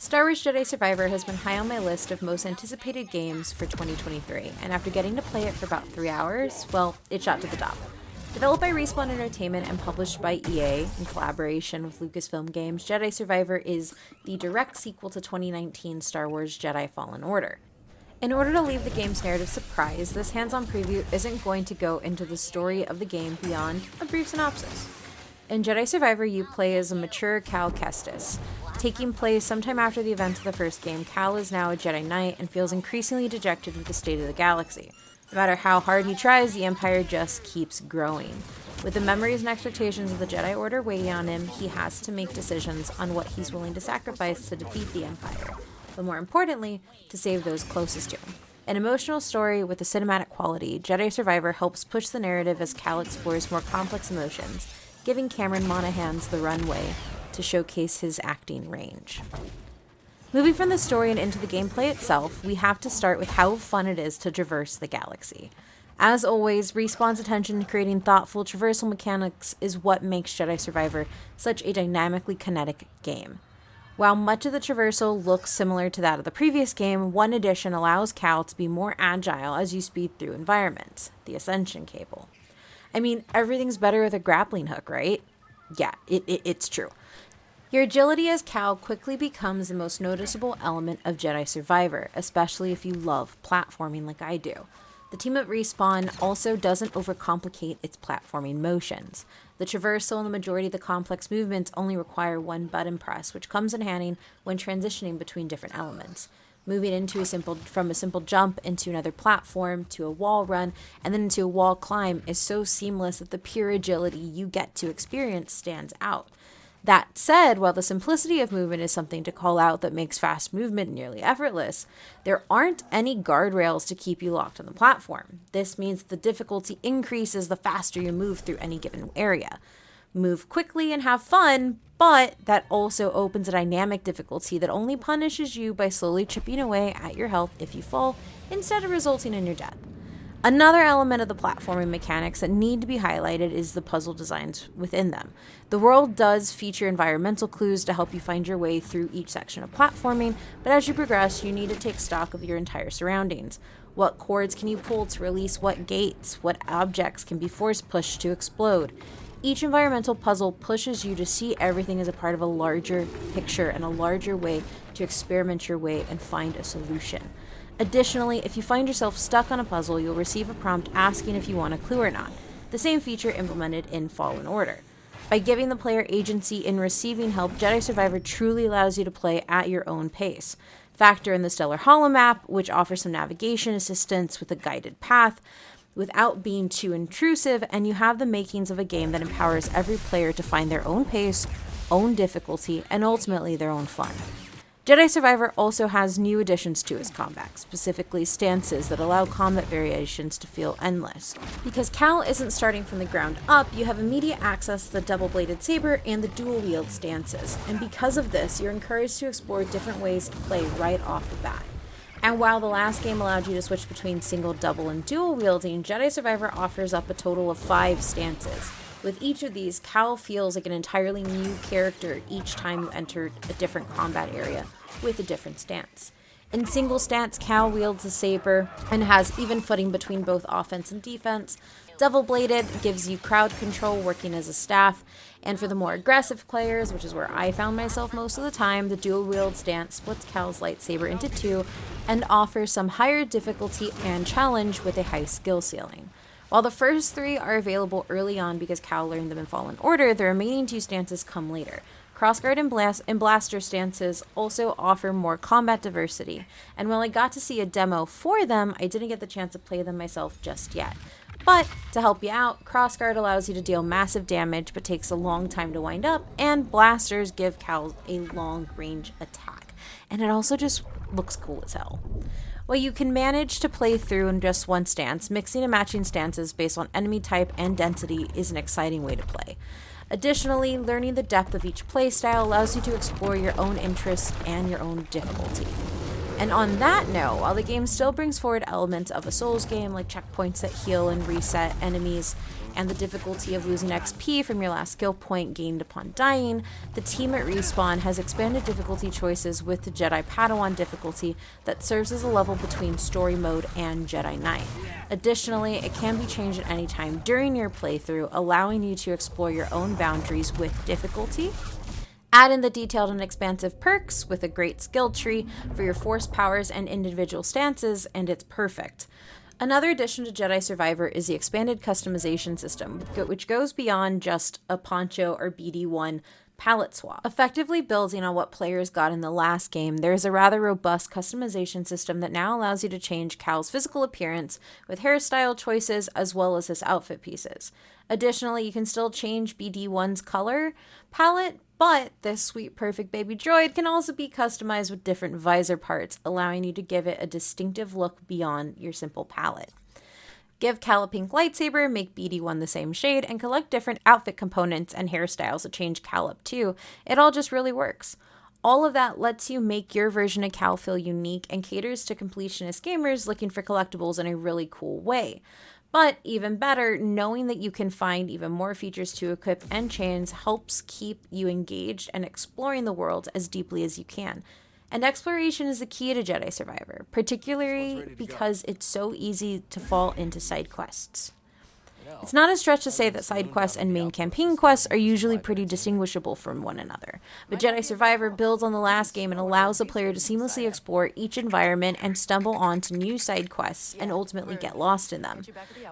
Star Wars Jedi Survivor has been high on my list of most anticipated games for 2023, and after getting to play it for about 3 hours, well, it shot to the top. Developed by Respawn Entertainment and published by EA in collaboration with Lucasfilm Games, Jedi Survivor is the direct sequel to 2019 Star Wars Jedi Fallen Order. In order to leave the game's narrative surprise, this hands-on preview isn't going to go into the story of the game beyond a brief synopsis. In Jedi Survivor, you play as a mature Cal Kestis. Taking place sometime after the events of the first game, Cal is now a Jedi Knight and feels increasingly dejected with the state of the galaxy. No matter how hard he tries, the Empire just keeps growing. With the memories and expectations of the Jedi Order waiting on him, he has to make decisions on what he's willing to sacrifice to defeat the Empire, but more importantly, to save those closest to him. An emotional story with a cinematic quality, Jedi Survivor helps push the narrative as Cal explores more complex emotions, giving Cameron Monaghan's the runway to showcase his acting range. Moving from the story and into the gameplay itself, we have to start with how fun it is to traverse the galaxy. As always, Respawn's attention to creating thoughtful traversal mechanics is what makes Jedi Survivor such a dynamically kinetic game. While much of the traversal looks similar to that of the previous game, one addition allows Cal to be more agile as you speed through environments, the Ascension Cable. I mean, everything's better with a grappling hook, right? Yeah, it's true. Your agility as Cal quickly becomes the most noticeable element of Jedi Survivor, especially if you love platforming like I do. The team at Respawn also doesn't overcomplicate its platforming motions. The traversal and the majority of the complex movements only require one button press, which comes in handy when transitioning between different elements. Moving from a simple jump into another platform to a wall run and then into a wall climb is so seamless that the pure agility you get to experience stands out. That said, while the simplicity of movement is something to call out that makes fast movement nearly effortless, there aren't any guardrails to keep you locked on the platform. This means that the difficulty increases the faster you move through any given area. Move quickly and have fun, but that also opens a dynamic difficulty that only punishes you by slowly chipping away at your health if you fall, instead of resulting in your death. Another element of the platforming mechanics that need to be highlighted is the puzzle designs within them. The world does feature environmental clues to help you find your way through each section of platforming, but as you progress, you need to take stock of your entire surroundings. What cords can you pull to release what gates? What objects can be force pushed to explode? Each environmental puzzle pushes you to see everything as a part of a larger picture and a larger way to experiment your way and find a solution. Additionally, if you find yourself stuck on a puzzle, you'll receive a prompt asking if you want a clue or not, the same feature implemented in Fallen Order. By giving the player agency in receiving help, Jedi Survivor truly allows you to play at your own pace. Factor in the Stellar Holomap, which offers some navigation assistance with a guided path, without being too intrusive, and you have the makings of a game that empowers every player to find their own pace, own difficulty, and ultimately their own fun. Jedi Survivor also has new additions to its combat, specifically stances that allow combat variations to feel endless. Because Cal isn't starting from the ground up, you have immediate access to the double-bladed saber and the dual-wield stances, and because of this, you're encouraged to explore different ways to play right off the bat. And while the last game allowed you to switch between single, double, and dual wielding, Jedi Survivor offers up a total of 5 stances. With each of these, Cal feels like an entirely new character each time you enter a different combat area with a different stance. In single stance, Cal wields a saber and has even footing between both offense and defense. Double-bladed gives you crowd control working as a staff, and for the more aggressive players, which is where I found myself most of the time, the dual-wield stance splits Cal's lightsaber into 2 and offers some higher difficulty and challenge with a high skill ceiling. While the first 3 are available early on because Cal learned them in Fallen Order, the remaining 2 stances come later. Crossguard and Blaster stances also offer more combat diversity, and while I got to see a demo for them, I didn't get the chance to play them myself just yet. But to help you out, Crossguard allows you to deal massive damage but takes a long time to wind up, and Blasters give Cal a long-range attack, and it also just looks cool as hell. While you can manage to play through in just one stance, mixing and matching stances based on enemy type and density is an exciting way to play. Additionally, learning the depth of each playstyle allows you to explore your own interests and your own difficulty. And on that note, while the game still brings forward elements of a Souls game like checkpoints that heal and reset enemies, and the difficulty of losing XP from your last skill point gained upon dying, the team at Respawn has expanded difficulty choices with the Jedi Padawan difficulty that serves as a level between story mode and Jedi Knight. Additionally, it can be changed at any time during your playthrough, allowing you to explore your own boundaries with difficulty. Add in the detailed and expansive perks with a great skill tree for your force powers and individual stances, and it's perfect. Another addition to Jedi Survivor is the expanded customization system, which goes beyond just a poncho or BD1 palette swap. Effectively building on what players got in the last game, there is a rather robust customization system that now allows you to change Cal's physical appearance with hairstyle choices as well as his outfit pieces. Additionally, you can still change BD1's color palette, but this sweet perfect baby droid can also be customized with different visor parts, allowing you to give it a distinctive look beyond your simple palette. Give Cal a pink lightsaber, make BD1 the same shade, and collect different outfit components and hairstyles to change Cal up too. It all just really works. All of that lets you make your version of Cal feel unique and caters to completionist gamers looking for collectibles in a really cool way. But even better, knowing that you can find even more features to equip and chains helps keep you engaged and exploring the world as deeply as you can. And exploration is the key to Jedi Survivor, particularly because it's so easy to fall into side quests. It's not a stretch to say that side quests and main campaign quests are usually pretty distinguishable from one another, but Jedi Survivor builds on the last game and allows the player to seamlessly explore each environment and stumble onto new side quests and ultimately get lost in them.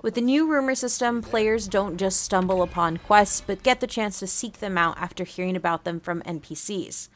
With the new rumor system, players don't just stumble upon quests, but get the chance to seek them out after hearing about them from NPCs.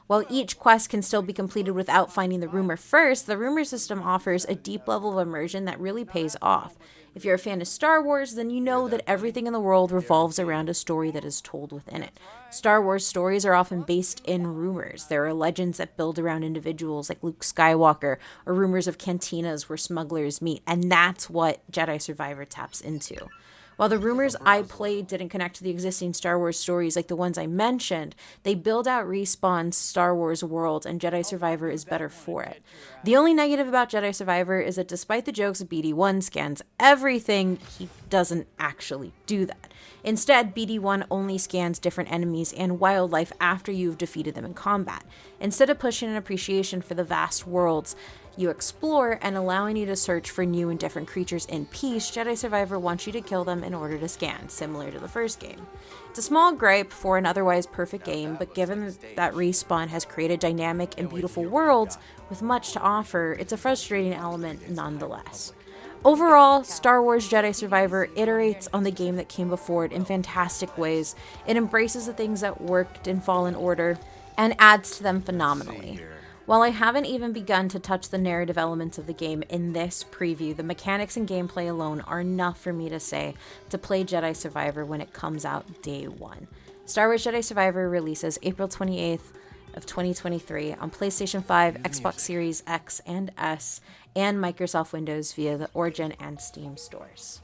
While each quest can still be completed without finding the rumor first, the rumor system offers a deep level of immersion that really pays off. If you're a fan of Star Wars, then you know that everything in the world revolves around a story that is told within it. Star Wars stories are often based in rumors. There are legends that build around individuals like Luke Skywalker, or rumors of cantinas where smugglers meet, and that's what Jedi Survivor taps into. While the rumors I played didn't connect to the existing Star Wars stories like the ones I mentioned, they build out Respawn's Star Wars world, and Jedi Survivor is better for it. The only negative about Jedi Survivor is that despite the jokes of BD1 scans everything, he doesn't actually do that. Instead, BD1 only scans different enemies and wildlife after you've defeated them in combat. Instead of pushing an appreciation for the vast worlds you explore and allowing you to search for new and different creatures in peace, Jedi Survivor wants you to kill them in order to scan, similar to the first game. It's a small gripe for an otherwise perfect game, but given that Respawn has created dynamic and beautiful worlds with much to offer, it's a frustrating element nonetheless. Overall, Star Wars Jedi Survivor iterates on the game that came before it in fantastic ways. It embraces the things that worked in Fallen Order and adds to them phenomenally. While I haven't even begun to touch the narrative elements of the game in this preview, the mechanics and gameplay alone are enough for me to say to play Jedi Survivor when it comes out day one. Star Wars Jedi Survivor releases April 28th of 2023 on PlayStation 5, Xbox Series X and S, and Microsoft Windows via the Origin and Steam stores.